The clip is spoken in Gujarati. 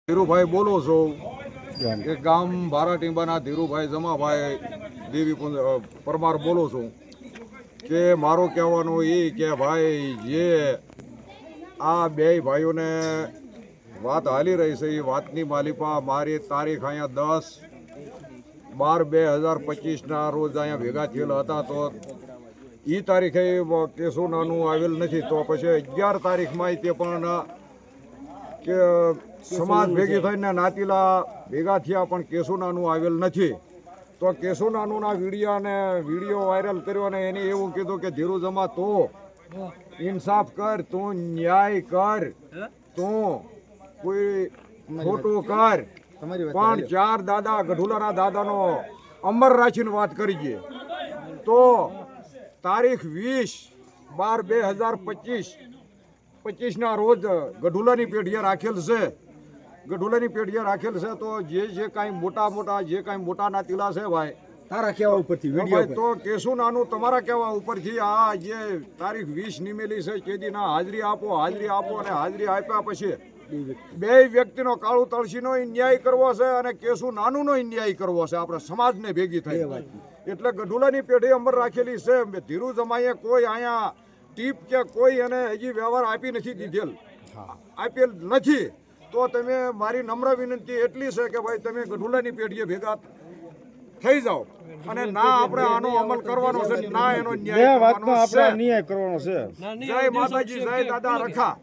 ધીરુભાઈ બોલો છો કે ગામ ભારાટીંબાના ધીરુભાઈ જમાભાઈ દેવી પરમાર બોલો છું કે મારો કહેવાનું એ કે ભાઈ જે આ બે ભાઈઓને વાત હાલી રહી છે એ વાતની માલિપા મારી તારીખ અહીંયા 10/12/2025ના રોજ અહીંયા ભેગા થયેલા હતા તો એ તારીખે કેસો નાનું આવેલ નથી તો પછી 11 તારીખમાં તે પણ કે સમાજ ભેગી થઈને નાતીલા ભેગા થયા પણ કેશુનાનું આવેલ નથી તો કેશુનાનુંના વિડીયો વાયરલ કર્યો અને એને એવું કીધું કે ધીરુ જમા તો ઇન્સાફ કર તું ન્યાય કર તું કોઈ ખોટું કર પણ 4 દાદા ગઢુલાના દાદાનો અમર રાખીને વાત કરી છે તો તારીખ 20/12/2025ના રોજ ગઢુલાની પેઢીએ રાખેલ છે તો જે કાંઈ મોટા જે કાંઈ મોટા નાતીલા છે ભાઈ તારા કહેવા ઉપરથી વિડીયો તો કેશુનાનું તમારા કહેવા ઉપરથી આ જે તારીખ 20 નિમેલી છે કેદીના હાજરી આપો અને હાજરી આપ્યા પછી બે વ્યક્તિનો કાળુ તળસીનો ન્યાય કરવો છે અને કેશુનાનુંનો ન્યાય કરવો છે આપણે સમાજને ભેગી થઈ એટલે ગઢુલાની પેઢી અમર રાખેલી છે ધીરુ જમાઈએ કોઈ અહીંયા ટીપ કે કોઈ એને હજી વ્યવહાર આપી નથી દીધેલ આપેલ નથી તો તમે મારી નમ્ર વિનંતી એટલી છે કે ભાઈ તમે ગઢુલાની પેઢીએ ભેગા થઈ જાઓ અને ના આપણે આનો અમલ કરવાનો છે ના એનો ન્યાય કરવાનો છે. જય માતાજી, જય દાદા રખા.